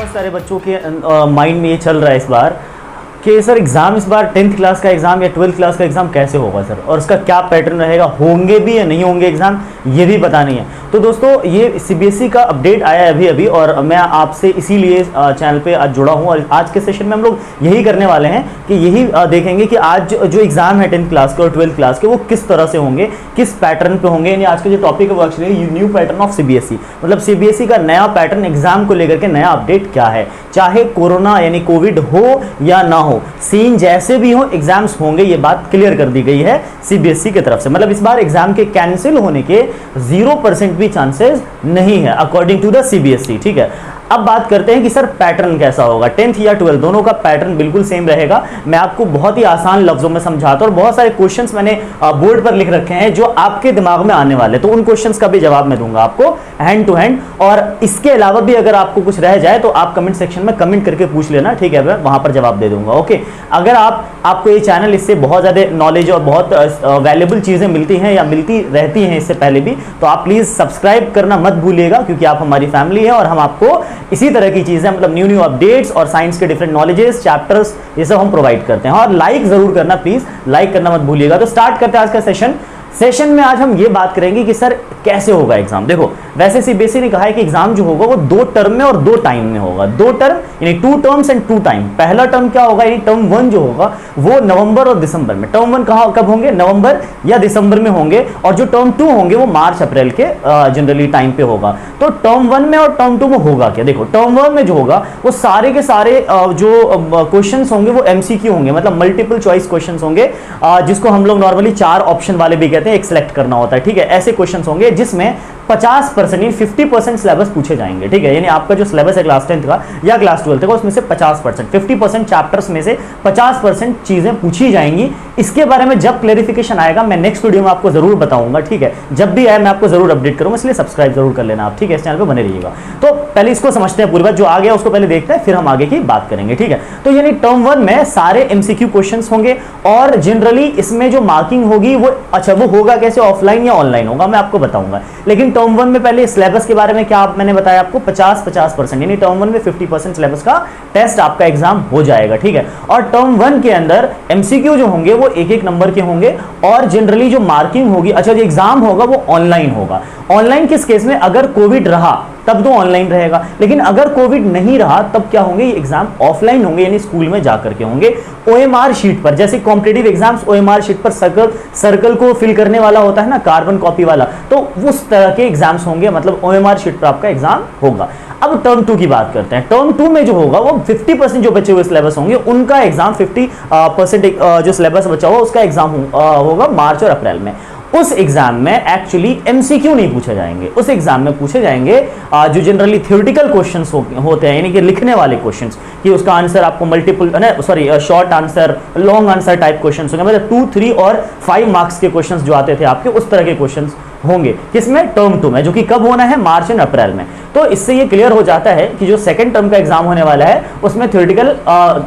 बहुत सारे बच्चों के माइंड में ये चल रहा है इस बार कि सर एग्ज़ाम इस बार 10th क्लास का एग्ज़ाम या 12th क्लास का एग्ज़ाम कैसे होगा सर, और उसका क्या पैटर्न रहेगा, होंगे भी या नहीं होंगे एग्ज़ाम, ये भी पता नहीं है। तो दोस्तों ये सीबीएसई का अपडेट आया है अभी और मैं आपसे इसीलिए चैनल पे आज जुड़ा हूँ और आज के सेशन में हम लोग यही करने वाले हैं कि यही देखेंगे कि आज जो एग्ज़ाम है 10th क्लास के और 12th क्लास के वो किस तरह से होंगे, किस पैटर्न पे होंगे। यानी आज का जो टॉपिक है वो actually new pattern of CBSE, मतलब सीबीएसई का नया पैटर्न एग्जाम को लेकर के नया अपडेट क्या है, चाहे कोरोना यानी कोविड हो या ना हो, सीन जैसे भी हो एग्जाम्स होंगे, ये बात क्लियर कर दी गई है सीबीएसई की तरफ से। मतलब इस बार एग्जाम के कैंसिल होने के 0% भी चांसेस नहीं है अकॉर्डिंग टू द सीबीएसई। ठीक है, अब बात करते हैं कि सर पैटर्न कैसा होगा, 10th या 12th दोनों का पैटर्न बिल्कुल सेम रहेगा। मैं आपको बहुत ही आसान लफ्जों में समझाता हूं और बहुत सारे क्वेश्चंस मैंने बोर्ड पर लिख रखे हैं जो आपके दिमाग में आने वाले, तो उन क्वेश्चंस का भी जवाब मैं दूंगा आपको हैंड टू हैंड। और इसके अलावा भी अगर आपको कुछ रह जाए तो आप कमेंट सेक्शन में कमेंट करके पूछ लेना, ठीक है, मैं वहां पर जवाब दे दूंगा। ओके, अगर आपको ये चैनल इससे बहुत ज़्यादा नॉलेज और बहुत वैल्यूएबल चीज़ें मिलती हैं या मिलती रहती हैं इससे पहले भी, तो आप प्लीज़ सब्सक्राइब करना मत भूलिएगा, क्योंकि आप हमारी फैमिली है और हम आपको इसी तरह की चीजें, मतलब न्यू अपडेट्स और साइंस के डिफरेंट नॉलेजेस, चैप्टर्स, ये सब हम प्रोवाइड करते हैं। और लाइक जरूर करना, प्लीज लाइक करना मत भूलिएगा। तो स्टार्ट करते हैं आज का सेशन में आज हम ये बात करेंगे कि सर कैसे होगा एग्जाम। देखो वैसे सीबीएसई ने कहा है कि एग्जाम जो होगा वो 2 टर्म में और 2 टाइम में होगा। 2 टर्म यानी 2 टर्म्स एंड 2 टाइम। पहला टर्म क्या होगा, यानी टर्म 1 जो होगा वो नवंबर और दिसंबर में। टर्म 1 कब होंगे, नवंबर या दिसंबर में होंगे, और जो टर्म 2 होंगे वो मार्च अप्रैल के जनरली टाइम पे होगा। तो टर्म 1 में और टर्म 2 में होगा क्या, देखो टर्म 1 में जो होगा वो सारे के सारे जो क्वेश्चन होंगे वो एमसीक्यू होंगे, मतलब मल्टीपल चॉइस क्वेश्चन होंगे, जिसको हम लोग नॉर्मली 4 ऑप्शन वाले भी कहते हैं, एक सिलेक्ट करना होता है। ठीक है, ऐसे क्वेश्चंस होंगे जिसमें 50% यानी 50% सिलेबस पूछे जाएंगे। ठीक है, यानी आपका जो सिलेबस है क्लास 10th का या क्लास 12th का उसमें से 50%, 50% चैप्टर्स में से 50% चीजें पूछी जाएंगी। इसके बारे में जब क्लैरिफिकेशन आएगा मैं नेक्स्ट वीडियो में आपको जरूर बताऊंगा। ठीक है, जब भी आए मैं आपको जरूर अपडेट करूंगा, इसलिए सब्सक्राइब जरूर कर लेना आप। ठीक है, इस चैनल पे बने रहिएगा। तो पहले इसको समझते हैं पूरी बात, जो आ गया उसको पहले देखते हैं, फिर हम आगे की बात करेंगे। ठीक है, तो यानी टर्म 1 में सारे एमसीक्यू क्वेश्चंस होंगे और जनरली इसमें जो मार्किंग होगी वो वो होगा कैसे, ऑफलाइन या ऑनलाइन होगा, मैं आपको बताऊंगा। लेकिन टर्म 1 में पहले सिलेबस के बारे में क्या मैंने बताया आपको, 50% यानी टर्म 1 में 50% सिलेबस का टेस्ट आपका एग्जाम हो जाएगा। ठीक है, और टर्म 1 के अंदर एमसीक्यू जो होंगे वो 1-1 नंबर के होंगे और जनरली जो मार्किंग होगी, अच्छा जो एग्जाम होगा वो ऑनलाइन होगा। ऑनलाइन किस केस में, अगर कोविड रहा तब तो ऑनलाइन रहेगा, लेकिन अगर कोविड नहीं रहा तब क्या होंगे, ये एग्जाम ऑफलाइन होंगे, यानी स्कूल में जाकर के होंगे। ओएमआर शीट पर, जैसे कॉम्पिटिटिव एग्जाम्स ओएमआर शीट पर सर्कल को फिल करने वाला होता है ना, कार्बन कॉपी वाला, तो उस तरह के एग्जाम्स होंगे, मतलब ओएमआर शीट पर आपका एग्जाम होगा। अब टर्म 2 की बात करते हैं। टर्म 2 में जो होगा वो 50% जो बचे हुए सिलेबस होंगे उनका एग्जाम, 50% जो सिलेबस बचा हुआ उसका एग्जाम होगा मार्च और अप्रैल में। उस एग्जाम में एक्चुअली एमसीक्यू नहीं पूछे जाएंगे, उस एग्जाम में पूछे जाएंगे जो जनरली थ्योरेटिकल क्वेश्चंस होते हैं, यानी कि लिखने वाले क्वेश्चंस, कि उसका आंसर आपको short answer, long answer type questions होंगे, मतलब 2, 3 और 5 मार्क्स के क्वेश्चंस जो आते थे आपके, उस तरह के क्वेश्चंस होंगे। किसमें, टर्म 2 में, जो कि कब होना है, मार्च एंड अप्रैल में। तो इससे ये क्लियर हो जाता है कि जो सेकंड टर्म का एग्जाम होने वाला है उसमें थ्योरेटिकल,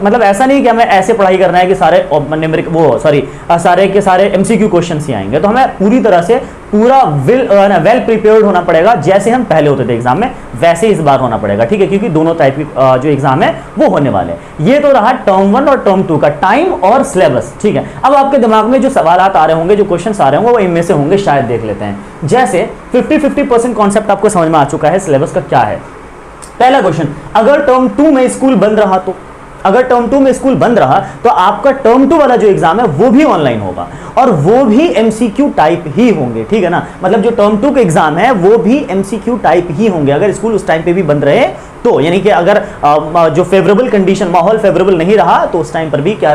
मतलब ऐसा नहीं कि हमें ऐसे पढ़ाई करना है कि सारे के सारे एमसीक्यू क्वेश्चंस ही आएंगे। तो हमें पूरी तरह से पूरा वेल प्रिपेयर्ड होना पड़ेगा, जैसे हम पहले होते थे एग्जाम में वैसे इस बार होना पड़ेगा। ठीक है, क्योंकि दोनों टाइप की जो एग्जाम है वो होने वाले हैं। ये तो रहा टर्म 1 और टर्म 2 का टाइम और सिलेबस। ठीक है, अब आपके दिमाग में जो सवाल आ रहे होंगे, जो क्वेश्चन आ रहे होंगे, वो इनमें से होंगे, शायद देख लेते हैं। जैसे 50% कॉन्सेप्ट आपको समझ में आ चुका है, सिलेबस का क्या है। पहला क्वेश्चन, अगर टर्म 2 में स्कूल बंद रहा तो, अगर टर्म 2 में स्कूल बंद रहा तो आपका टर्म 2 वाला जो एग्जाम है वो भी ऑनलाइन होगा और वो भी एमसीक्यू टाइप ही होंगे। ठीक है ना, मतलब जो टर्म 2 के एग्जाम है वो भी एमसीक्यू टाइप ही होंगे अगर स्कूल उस टाइम पे भी बंद रहे तो। यानी कि अगर जो फेवरेबल कंडीशन, माहौल फेवरेबल नहीं रहा तो उस टाइम पर भी क्या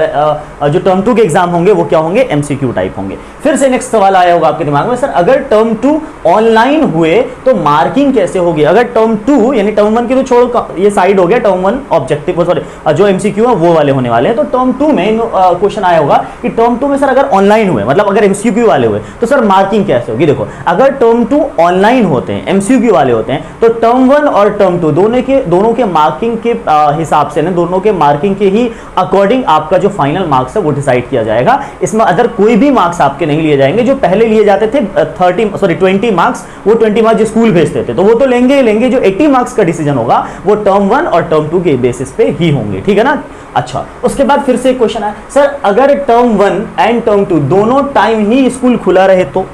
जो टर्म 2 के एग्जाम होंगे वो क्या होंगे, एमसीक्यू टाइप होंगे। फिर से नेक्स्ट सवाल आया होगा आपके दिमाग में, सर अगर टर्म 2 ऑनलाइन हुए तो मार्किंग कैसे होगी। अगर टर्म 2 यानी टर्म 1 की तो छोड़ो, ये साइड हो गया, टर्म 1 ऑब्जेक्टिव, सॉरी जो एमसीक्यू है वो वाले होने वाले हैं। तो टर्म 2 में क्वेश्चन आया होगा कि टर्म 2 में सर अगर ऑनलाइन हुए, मतलब अगर एमसीक्यू वाले हुए तो सर मार्किंग कैसे होगी। देखो अगर टर्म 2 ऑनलाइन होते हैं, एमसीक्यू वाले होते हैं, तो टर्म 1 और टर्म 2 दोनों के दोनों के मार्किंग के हिसाब से ना, दोनों के मार्किंग के ही अकॉर्डिंग आपका जो फाइनल मार्क्स है वो डिसाइड किया जाएगा। इसमें अदर कोई भी मार्क्स आपके नहीं लिए जाएंगे। जो पहले लिए जाते थे 20 मार्क्स, वो 20 मार्क्स जो स्कूल भेजते थे तो वो तो लेंगे ही लेंगे। जो 80 मार्क्स का डिसीजन होगा वो टर्म 1 और टर्म 2 के बेसिस पे ही होंगे, ठीक है ना। अच्छा, उसके बाद फिर से एक क्वेश्चन है, सर अगर टर्म 1 एंड टर्म 2 दोनों टाइम ही स्कूल खुला रहे तो,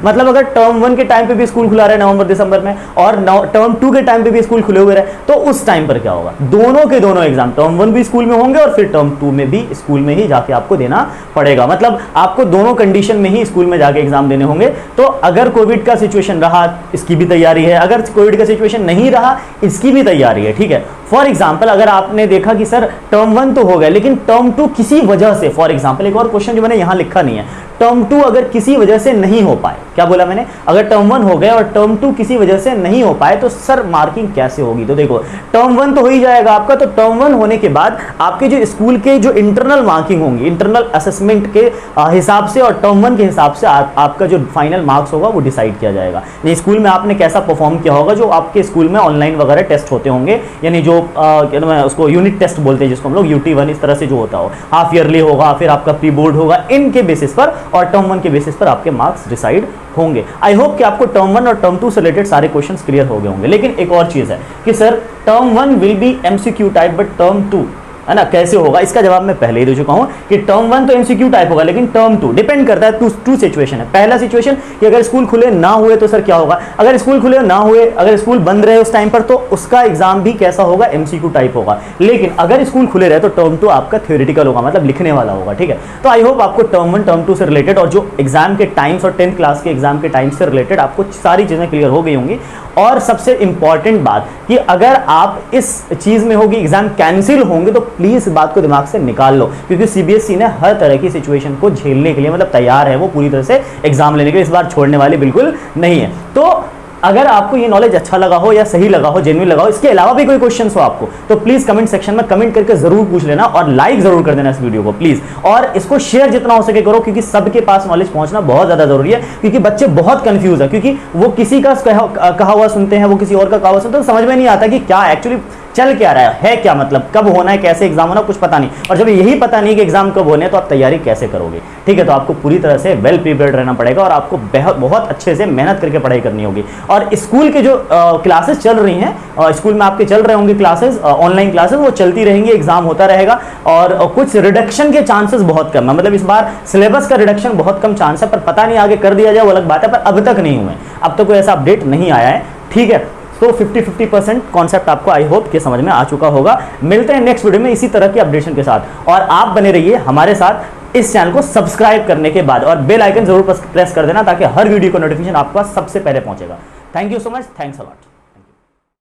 मतलब अगर टर्म 1 के टाइम पे भी स्कूल खुला रहे नवंबर दिसंबर में और टर्म 2 के टाइम पे भी स्कूल खुले हुए रहे, तो उस टाइम पर क्या होगा? दोनों के दोनों एग्जाम, टर्म 1 भी स्कूल में होंगे और फिर टर्म 2 में भी स्कूल में ही जाके आपको देना पड़ेगा। मतलब आपको दोनों कंडीशन में ही स्कूल में जाके एग्जाम देने होंगे। तो अगर कोविड का सिचुएशन रहा, इसकी भी तैयारी है, अगर कोविड का सिचुएशन नहीं रहा, इसकी भी तैयारी है, ठीक है। फॉर एग्जाम्पल अगर आपने देखा कि सर टर्म 1 तो हो गया लेकिन टर्म 2 किसी वजह से, फॉर एग्जाम्पल एक और क्वेश्चन जो मैंने यहां लिखा नहीं है, टर्म 2 अगर किसी वजह से नहीं हो पाए, क्या बोला मैंने, अगर टर्म 1 हो गया और टर्म 2 किसी वजह से नहीं हो पाए तो सर मार्किंग कैसे होगी? तो देखो टर्म 1 तो हो ही जाएगा आपका, तो टर्म 1 होने के बाद आपके जो स्कूल के जो इंटरनल मार्किंग होंगी, इंटरनल असेसमेंट के हिसाब से और टर्म 1 के हिसाब से आपका जो फाइनल मार्क्स होगा वो डिसाइड किया जाएगा। यानी स्कूल में आपने कैसा परफॉर्म किया होगा, जो आपके स्कूल में ऑनलाइन वगैरह टेस्ट होते होंगे, यानी जो उसको यूनिट टेस्ट बोलते हैं जिसको हम लोग UT1, इस तरह से जो होता हो, हाफ ईयरली होगा, फिर आपका प्री बोर्ड होगा, इनके बेसिस पर और टर्म 1 के बेसिस पर आपके मार्क्स डिसाइड होंगे। आई होप कि आपको टर्म 1 और टर्म 2 से रिलेटेड सारे क्वेश्चंस क्लियर हो गए होंगे। लेकिन एक और चीज है कि sir term 1 will be MCQ type but term 2, है ना, कैसे होगा? इसका जवाब मैं पहले ही दे चुका हूं कि टर्म 1 तो MCQ टाइप होगा लेकिन टर्म 2 डिपेंड करता है, टू सिचुएशन है। पहला सिचुएशन कि अगर स्कूल खुले ना हुए तो सर क्या होगा, अगर स्कूल खुले ना हुए, अगर स्कूल बंद रहे उस टाइम पर तो उसका एग्जाम भी कैसा होगा, MCQ टाइप होगा। लेकिन अगर स्कूल खुले रहे तो टर्म 2 आपका थ्योरेटिकल होगा, मतलब लिखने वाला होगा, ठीक है। तो आई होप आपको टर्म 1 टर्म 2 से रिलेटेड और जो एग्जाम के टाइम्स और 10th क्लास के एग्जाम के टाइम्स से रिलेटेड आपको सारी चीजें क्लियर हो गई होंगी। और सबसे इंपॉर्टेंट बात कि अगर आप इस चीज में होगी एग्जाम कैंसिल होंगे तो प्लीज इस बात को दिमाग से निकाल लो, क्योंकि CBSE ने हर तरह की सिचुएशन को झेलने के लिए मतलब तैयार है वो पूरी तरह से एग्जाम लेने के लिए, इस बार छोड़ने वाली बिल्कुल नहीं है। तो अगर आपको ये नॉलेज अच्छा लगा हो या सही लगा हो, जेन्युइन लगा हो, इसके अलावा भी कोई क्वेश्चन हो आपको, तो प्लीज कमेंट सेक्शन में कमेंट करके जरूर पूछ लेना और लाइक जरूर कर देना इस वीडियो को प्लीज, और इसको शेयर जितना हो सके करो, क्योंकि सबके पास नॉलेज पहुंचना बहुत ज्यादा जरूरी है। क्योंकि बच्चे बहुत कंफ्यूज है, क्योंकि वो किसी का कहा हुआ सुनते हैं, वो किसी और का कहा हुआ सुनते हैं, तो समझ में नहीं आता कि क्या एक्चुअली चल क्या रहा है क्या, मतलब कब होना है, कैसे एग्जाम होना, कुछ पता नहीं। और जब यही पता नहीं कि एग्जाम कब होने हैं तो आप तैयारी कैसे करोगे, ठीक है। तो आपको पूरी तरह से वेल प्रिपेयर्ड रहना पड़ेगा और आपको बहुत अच्छे से मेहनत करके पढ़ाई करनी होगी। और स्कूल के जो क्लासेस चल रही हैं, स्कूल में आपके चल रहे होंगे क्लासेस, ऑनलाइन क्लासेस, वो चलती रहेंगी, एग्जाम होता रहेगा। और कुछ रिडक्शन के चांसेस बहुत कम है, मतलब इस बार सिलेबस का रिडक्शन बहुत कम चांस है, पर पता नहीं आगे कर दिया जाए वो अलग बात है, पर अब तक नहीं हुए, अब तक कोई ऐसा अपडेट नहीं आया है, ठीक है। तो 50-50% कॉन्सेप्ट आपको आई होप कि समझ में आ चुका होगा। मिलते हैं नेक्स्ट वीडियो में इसी तरह की अपडेशन के साथ, और आप बने रहिए हमारे साथ इस चैनल को सब्सक्राइब करने के बाद, और बेल आइकन जरूर प्रेस कर देना ताकि हर वीडियो का नोटिफिकेशन आपके पास सबसे पहले पहुंचेगा। Thank you so much, thanks a lot.